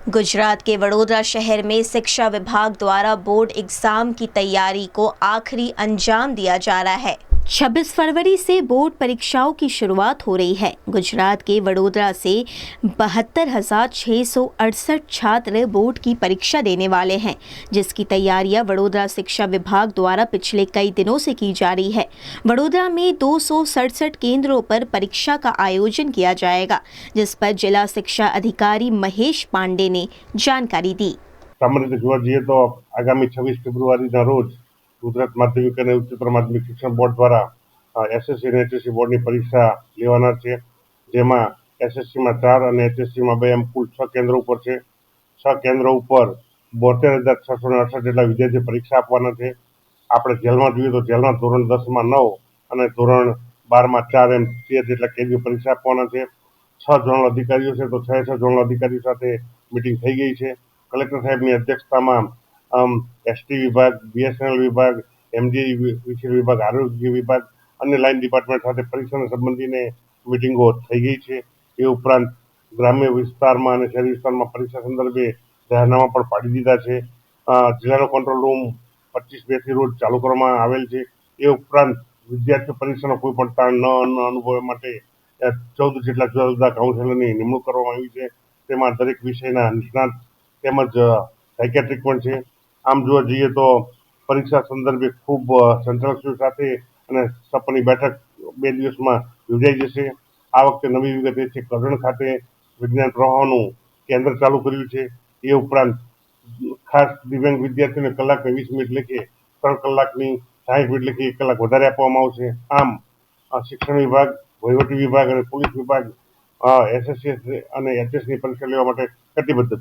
गुजरात के वडोदरा शहर में शिक्षा विभाग द्वारा बोर्ड एग्जाम की तैयारी को आखिरी अंजाम दिया जा रहा है। 26 फरवरी से बोर्ड परीक्षाओं की शुरुआत हो रही है। गुजरात के वडोदरा से 72,668 छात्र बोर्ड की परीक्षा देने वाले हैं, जिसकी तैयारियां वडोदरा शिक्षा विभाग द्वारा पिछले कई दिनों से की जा रही है। वडोदरा में 267 केंद्रों पर परीक्षा का आयोजन किया जाएगा, जिस पर जिला शिक्षा अधिकारी महेश पांडे ने जानकारी दी। सामान्य રીતે જોવા જઈએ તો આગામી 26 ફેબ્રુઆરીના રોજ ગુજરાત માધ્યમિક અને ઉચ્ચતર માધ્યમિક શિક્ષણ બોર્ડ દ્વારા એસએસસી અને એચએસસી બોર્ડની પરીક્ષા લેવાના છે, જેમાં એસએસસીમાં 4 અને એચએસસીમાં 2 એમ કુલ 6 કેન્દ્રો ઉપર છે। 6 કેન્દ્રો ઉપર 72,668 જેટલા વિદ્યાર્થીઓ પરીક્ષા આપવાના છે। આપણે જેલમાં જોઈએ તો જેલમાં ધોરણ 10માં 9 અને ધોરણ 12માં 4 એમ 13 જેટલા કેદીઓ પરીક્ષા આપવાના છે। 6 ઝોનલ અધિકારીઓ છે, તો 6 ઝોનલ અધિકારીઓ સાથે મીટિંગ થઈ ગઈ છે। કલેક્ટર સાહેબની અધ્યક્ષતામાં એસટી વિભાગ, બીએસએનએલ વિભાગ, એમડીએ વિભાગ, આરોગ્ય વિભાગ, અન્ય લાઇન ડિપાર્ટમેન્ટ સાથે પરીક્ષાને સંબંધીને મીટિંગો થઈ ગઈ છે। એ ઉપરાંત ગ્રામ્ય વિસ્તારમાં અને શહેરી વિસ્તારમાં પરીક્ષા સંદર્ભે જાહેરનામા પણ પાડી દીધા છે। જિલ્લાનો કંટ્રોલ રૂમ 25/2 રોજ ચાલુ કરવામાં આવેલ છે। એ ઉપરાંત વિદ્યાર્થીઓ પરીક્ષાનો કોઈ પણ તાણ ન અનુભવે માટે 14 જેટલા જુદા જુદા કાઉન્સેલરની નિમણૂક કરવામાં આવી છે। તેમાં દરેક વિષયના નિષ્ણાત તેમજ સાયકેટ્રિક પણ છે। આમ જોવા જઈએ તો પરીક્ષા સંદર્ભે ખૂબ સંચાલકશ્રીઓ સાથે અને સપની બેઠક 2 દિવસમાં યોજાઈ જશે। આ વખતે નવી વિગત એ છે કે કરજણ ખાતે વિજ્ઞાન પ્રવાહોનું કેન્દ્ર ચાલુ કર્યું છે। એ ઉપરાંત ખાસ દિવ્યાંગ વિદ્યાર્થીઓને કલાકને 20 મિનિટ લેખે 3 કલાકની 60 મિનિટ લેખે 1 કલાક વધારે આપવામાં આવશે। આમ શિક્ષણ વિભાગ, વહીવટી વિભાગ અને પોલીસ વિભાગ એસએસસી અને એચએસની પરીક્ષા લેવા માટે કટિબદ્ધ છે।